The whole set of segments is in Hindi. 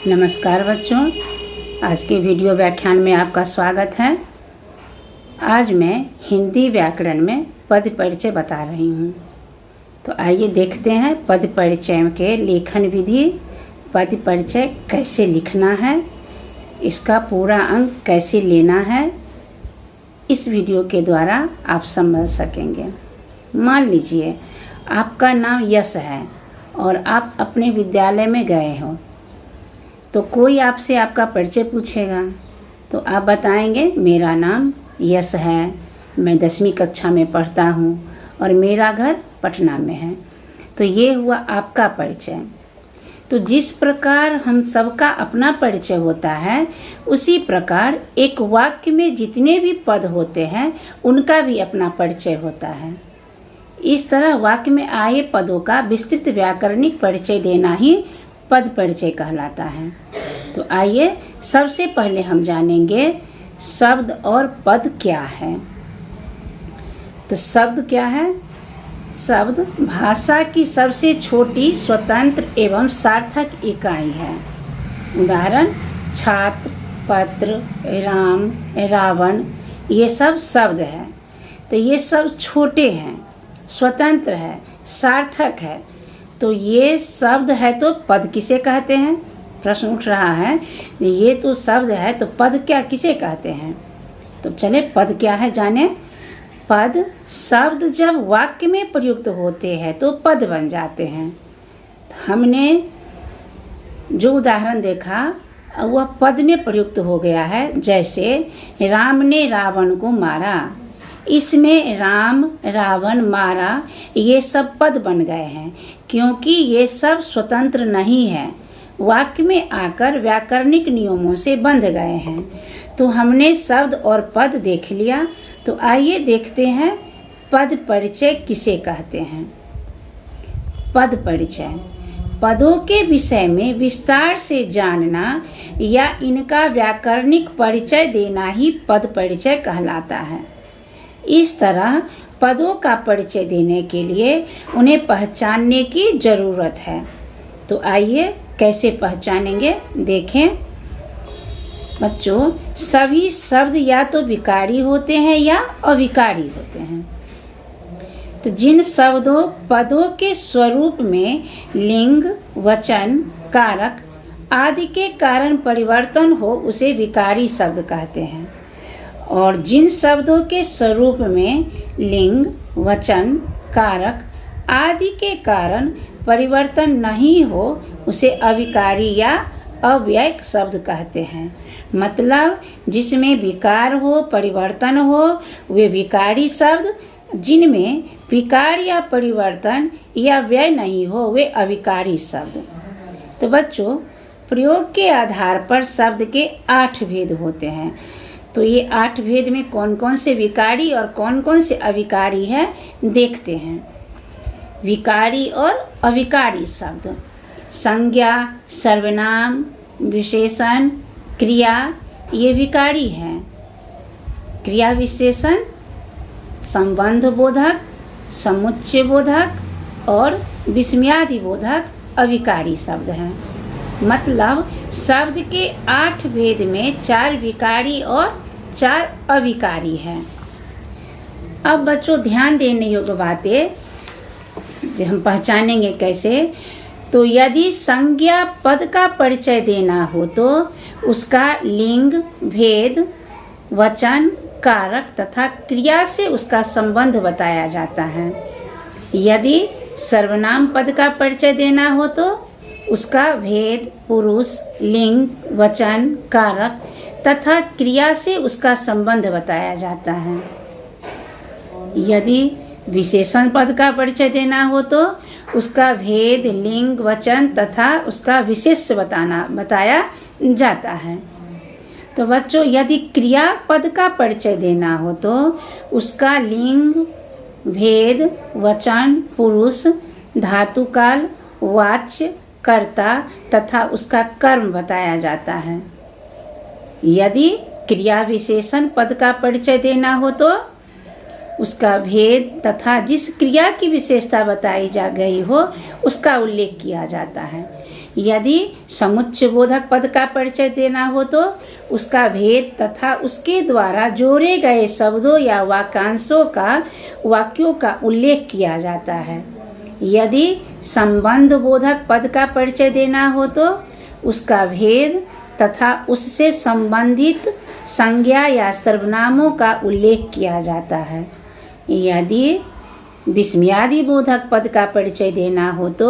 नमस्कार बच्चों, आज के वीडियो व्याख्यान में आपका स्वागत है। आज मैं हिंदी व्याकरण में पद परिचय बता रही हूँ। तो आइए देखते हैं पद परिचय के लेखन विधि, पद परिचय कैसे लिखना है, इसका पूरा अंक कैसे लेना है, इस वीडियो के द्वारा आप समझ सकेंगे। मान लीजिए आपका नाम यश है और आप अपने विद्यालय में गए हो, तो कोई आपसे आपका परिचय पूछेगा तो आप बताएंगे मेरा नाम यश है, मैं 10वीं कक्षा में पढ़ता हूँ और मेरा घर पटना में है। तो ये हुआ आपका परिचय। तो जिस प्रकार हम सबका अपना परिचय होता है, उसी प्रकार एक वाक्य में जितने भी पद होते हैं उनका भी अपना परिचय होता है। इस तरह वाक्य में आए पदों का विस्तृत व्याकरणिक परिचय देना ही पद परिचय कहलाता है। तो आइए सबसे पहले हम जानेंगे शब्द और पद क्या है। तो शब्द क्या है? शब्द भाषा की सबसे छोटी स्वतंत्र एवं सार्थक इकाई है। उदाहरण छात्र, पत्र, राम, रावण, ये सब शब्द है। तो ये सब छोटे हैं, स्वतंत्र है, सार्थक है। तो ये शब्द है तो पद किसे कहते हैं? प्रश्न उठ रहा है, ये तो शब्द है तो पद क्या किसे कहते हैं? तो चले पद क्या है जाने। पद शब्द जब वाक्य में प्रयुक्त होते हैं तो पद बन जाते हैं। हमने जो उदाहरण देखा वह पद में प्रयुक्त हो गया है। जैसे राम ने रावण को मारा, इसमें राम, रावण, मारा ये सब पद बन गए हैं, क्योंकि ये सब स्वतंत्र नहीं है, वाक्य में आकर व्याकरणिक नियमों से बंध गए हैं। तो हमने शब्द और पद देख लिया। तो आइए देखते हैं पद परिचय किसे कहते हैं। पद परिचय पदों के विषय में विस्तार से जानना या इनका व्याकरणिक परिचय देना ही पद परिचय कहलाता है। इस तरह पदों का परिचय देने के लिए उन्हें पहचानने की जरूरत है। तो आइए कैसे पहचानेंगे देखें। बच्चों, सभी शब्द या तो विकारी होते हैं या अविकारी होते हैं। तो जिन शब्दों पदों के स्वरूप में लिंग, वचन, कारक आदि के कारण परिवर्तन हो उसे विकारी शब्द कहते हैं, और जिन शब्दों के स्वरूप में लिंग, वचन, कारक आदि के कारण परिवर्तन नहीं हो उसे अविकारी या अव्यय शब्द कहते हैं। मतलब जिसमें विकार हो, परिवर्तन हो, वे विकारी शब्द, जिनमें विकार या परिवर्तन या व्यय नहीं हो वे अविकारी शब्द। तो बच्चों, प्रयोग के आधार पर शब्द के 8 भेद होते हैं। तो ये 8 भेद में कौन कौन से विकारी और कौन कौन से अविकारी है देखते हैं। विकारी और अविकारी शब्द संज्ञा, सर्वनाम, विशेषण, क्रिया ये विकारी हैं। क्रिया विशेषण संबंध बोधक, समुच्चय बोधक और विस्मयादि बोधक अविकारी शब्द हैं। मतलब शब्द के 8 भेद में 4 विकारी और 4 अविकारी हैं। अब बच्चों ध्यान देने योग्य बातें जो हम पहचानेंगे कैसे। तो यदि संज्ञा पद का परिचय देना हो तो उसका लिंग, भेद, वचन, कारक तथा क्रिया से उसका संबंध बताया जाता है। यदि सर्वनाम पद का परिचय देना हो तो उसका भेद, पुरुष, लिंग, वचन, कारक तथा क्रिया से उसका संबंध बताया जाता है। यदि विशेषण पद का परिचय देना हो तो उसका भेद, लिंग, वचन तथा उसका विशेष बताया जाता है। तो बच्चों, यदि क्रिया पद का परिचय देना हो तो उसका लिंग, भेद, वचन, पुरुष, धातुकाल, वाच्य, कर्ता तथा उसका कर्म बताया जाता है। यदि क्रिया विशेषण पद का परिचय देना हो तो उसका भेद तथा जिस क्रिया की विशेषता बताई जा गई हो उसका उल्लेख किया जाता है। यदि समुच्चय बोधक पद का परिचय देना हो तो उसका भेद तथा उसके द्वारा जोड़े गए शब्दों या वाक्यांशों का वाक्यों का उल्लेख किया जाता है। यदि संबंध बोधक पद का परिचय देना हो तो उसका भेद तथा उससे संबंधित संज्ञा या सर्वनामों का उल्लेख किया जाता है। यदि विस्मयादि बोधक पद का परिचय देना हो तो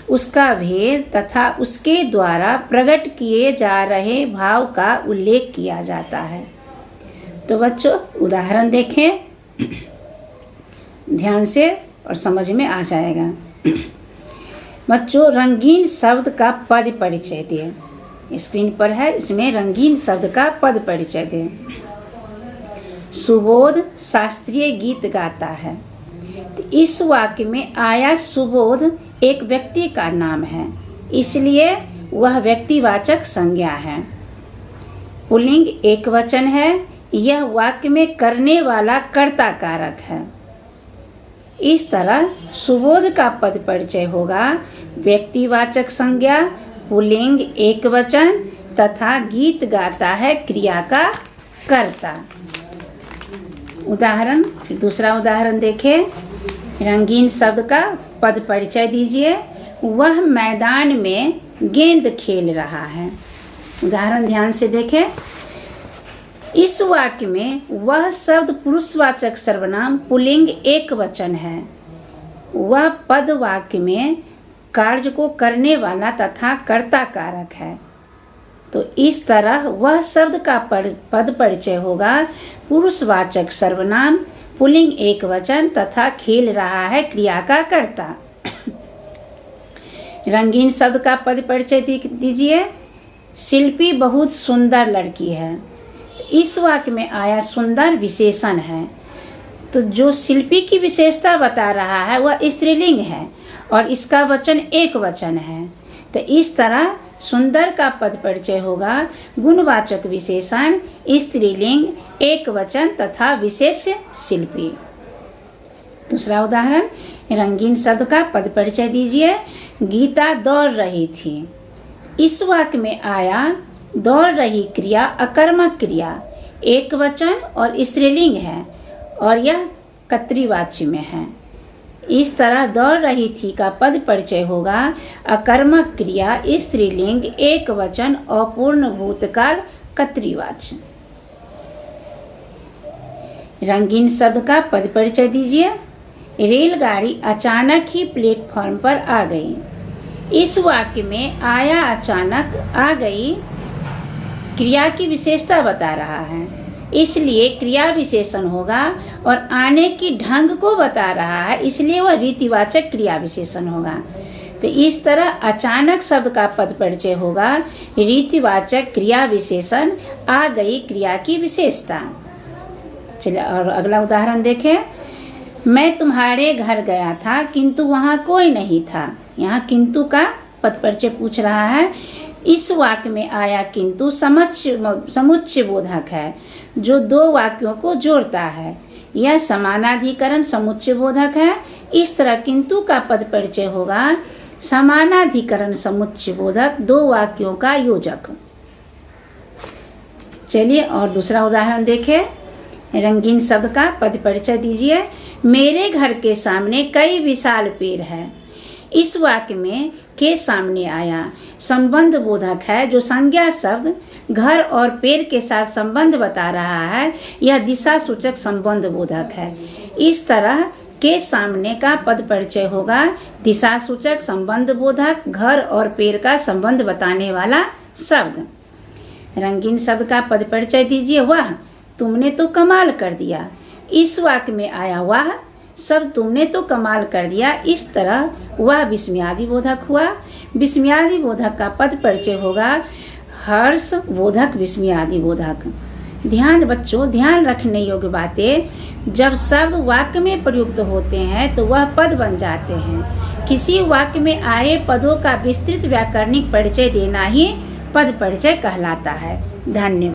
उसका भेद तथा उसके द्वारा प्रकट किए जा रहे भाव का उल्लेख किया जाता है। तो बच्चों उदाहरण देखें ध्यान से और समझ में आ जाएगा। बच्चों रंगीन शब्द का पद परिचय दें। स्क्रीन पर है, इसमें रंगीन शब्द का पद परिचय दें। सुबोध शास्त्रीय गीत गाता है। तो इस वाक्य में आया सुबोध एक व्यक्ति का नाम है, इसलिए वह व्यक्तिवाचक संज्ञा है। पुल्लिंग एक वचन है, यह वाक्य में करने वाला कर्ता कारक है। इस तरह सुबोध का पद परिचय होगा व्यक्तिवाचक संज्ञा, पुल्लिंग एक वचन तथा गीत गाता है क्रिया का कर्ता। उदाहरण, फिर दूसरा उदाहरण देखें। रंगीन शब्द का पद परिचय दीजिए। वह मैदान में गेंद खेल रहा है। उदाहरण ध्यान से देखें। इस वाक्य में वह शब्द पुरुषवाचक सर्वनाम पुल्लिंग एक वचन है। वह पद वाक्य में कार्य को करने वाला तथा कर्ता कारक है। तो इस तरह वह शब्द का पद परिचय होगा पुरुषवाचक सर्वनाम, पुल्लिंग एक वचन तथा खेल रहा है क्रिया का कर्ता। रंगीन शब्द का पद परिचय दीजिए। शिल्पी बहुत सुंदर लड़की है। इस वाक्य में आया सुंदर विशेषण है। तो जो शिल्पी की विशेषता बता रहा है वह स्त्रीलिंग है और इसका वचन एक वचन है। तो इस तरह सुंदर का पद परिचय होगा गुणवाचक विशेषण, स्त्रीलिंग, एक वचन तथा विशेष शिल्पी। दूसरा उदाहरण, रंगीन शब्द का पद परिचय दीजिए। गीता दौड़ रही थी। इस वाक्य में आया दौड़ रही क्रिया अकर्मक क्रिया, एक वचन और स्त्रीलिंग है और यह कर्तृवाच्य में है। इस तरह दौड़ रही थी का पद परिचय होगा अकर्मक क्रिया, स्त्रीलिंग, एक वचन, अपूर्ण भूतकाल, कर्तृवाच्य। रंगीन शब्द का पद परिचय दीजिए। रेलगाड़ी अचानक ही प्लेटफॉर्म पर आ गई। इस वाक्य में आया अचानक आ गई क्रिया की विशेषता बता रहा है, इसलिए क्रिया विशेषण होगा और आने की ढंग को बता रहा है, इसलिए वह रीतिवाचक क्रिया विशेषण होगा। तो इस तरह अचानक शब्द का पद परिचय होगा रीतिवाचक क्रिया विशेषण, आ गई क्रिया की विशेषता। चलिए और अगला उदाहरण देखें। मैं तुम्हारे घर गया था किंतु वहाँ कोई नहीं था। यहाँ किंतु का पद परिचय पूछ रहा है। इस वाक्य में आया किंतु समुच्चय बोधक है जो दो वाक्यों को जोड़ता है। यह समानाधिकरण समुच्चय बोधक है। इस तरह किंतु का पद परिचय होगा समानाधिकरण समुच्चय बोधक, दो वाक्यों का योजक। चलिए और दूसरा उदाहरण देखें। रंगीन शब्द का पद परिचय दीजिए। मेरे घर के सामने कई विशाल पेड़ है। इस वाक्य में के सामने आया संबंध बोधक है जो संज्ञा शब्द घर और पेड़ के साथ संबंध बता रहा है। यह दिशा सूचक संबंध बोधक है। इस तरह के सामने का पद परिचय होगा दिशा सूचक संबंध बोधक, घर और पेड़ का संबंध बताने वाला शब्द। रंगीन शब्द का पद परिचय दीजिए। वाह तुमने तो कमाल कर दिया। इस वाक्य में आया वाह शब्द तुमने तो कमाल कर दिया। इस तरह वह विस्मयादि बोधक हुआ। विस्मयादि बोधक का पद परिचय होगा हर्ष बोधक, विस्मयादि बोधक। ध्यान बच्चों, ध्यान रखने योग्य बातें, जब शब्द वाक्य में प्रयुक्त होते हैं तो वह पद बन जाते हैं। किसी वाक्य में आए पदों का विस्तृत व्याकरणिक परिचय देना ही पद परिचय कहलाता है। धन्यवाद।